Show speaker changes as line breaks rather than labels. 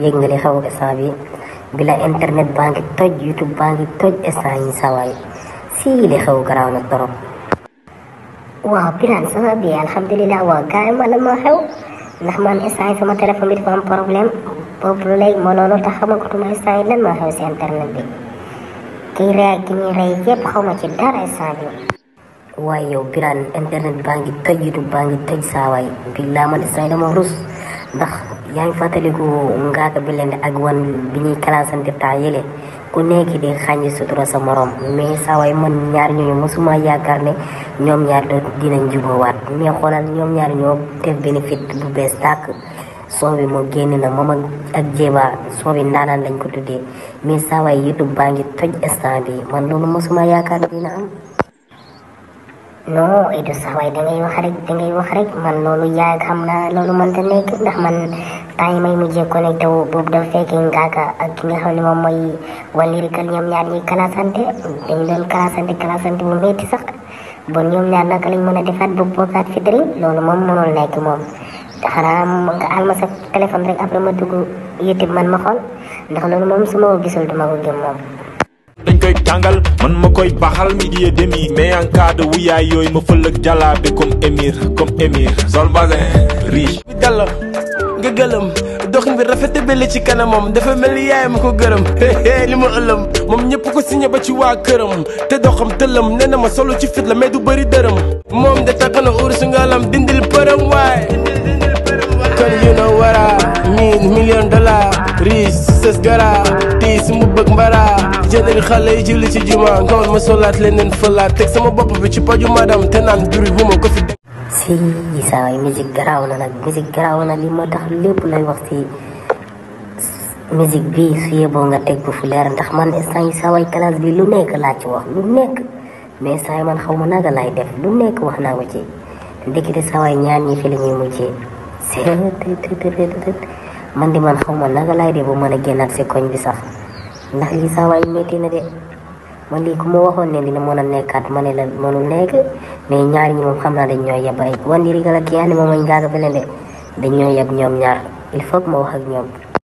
yéeg nga li xew instant bi bila internet baa ngi toj YouTube baa ngi toj instant yi sawaay si li xew garaaw na torop. waaw Birane sama bi alhamdulilah waaw gaay ma la moo xew ndax man instant yi sama téléphone bi dafa am problème boobu léegi moo loolu tax xamatuma instant yi lan moo xew si internet bi kii rey ki ñuy rey yëpp xaw ma ci dara instant bi. waaye yow Birane internet baa ngi toj YouTube baa ngi toj saawaay bi laa man instant yi dama rus ndax yaa ngi fàttaliku Ngaaka Blindé ak Wan bi ñuy classante temps yële ku nekk di xàññi sutura sa morom mais saawaay man ñaar ñooñu mosuma yaakaar ne ñoom ñaar dinañ jubóowaat mais xoolal ñoom ñaar ñoo def bénéfice bu bees tàkk son bi moo génn na moom ak Jeeba son bi ndaanaan lañ ko tuddee mais saawaay YouTube baa ngi toj instant bi man loolu mosuma yaakaar ne dina am. non Idou sawaay dangay wax rek man loolu yaa xam naa loolu mënta nekk ndax man temps yi may mujjee connecté wu boobu dafa fekkee Ngaaka ak ki nga xam ne moom mooy One Lyrical ñoom ñaar ñuy classante dañu doon classante bu métti sax bon ñoom ñaar naka lañ mën a defaat ba bokkaat fi dëri loolu moom mënul nekk moom xanaa nga alma sa téléphone rek après ma dugg YouTube man ma xool ndax loolu moom su ma ko gisul duma ko gëm moom.
dañ koy tàngal man ma koy baxal midi et demi mais en cas de wuyaay yooyu ma fël ak jàllaabe comme émir sol basin riche
bi dalla nga gëlëm doxin bi rafete bele ci kanamam dafa mel ni yaay ma ko gërëm li ma ëlëm moom ñëpp ko signé ba ci waa këram te doxam tëlëm nee na ma solo ci fit la mais du bëri dërëm moom de takk na urus ngalam dindil përëm waay kon you know what I mean $1,000,000 riche sës gara tiis mu bëgg mbara jëndal xale yi julli ci juma ngoon ma solaat leneen fëlaat teg sama bopp bi ci paju madam te naan buri bu ma ko fi
si sawaay musique garaaw na nag musique garaaw na li moo tax lépp lay wax si musique bi su yeboo nga teg ko fu leer ndax man instant yi sawaay classe bi lu nekk laa ci wax lu nekk mais saa yi man xaw ma naka laay def lu nekk wax naa ko ci ndekete sawaay ñaan ñi fi la ñuy mujjee man di man xaw ma naka laay def bu mën a génnaat si koñ bi sax ndax lii sawaay métti na de man lii ku ma waxoon ne dina mën a nekkaat ma ne la mënul nekk mais ñaar ñi moom xam naa dañ ñoo yeb ay One Lyrical ak yaa ne moom mooy Ngaaka Blindé dañ ñoo yeb ñoom ñaar il faut que ma wax ak ñoom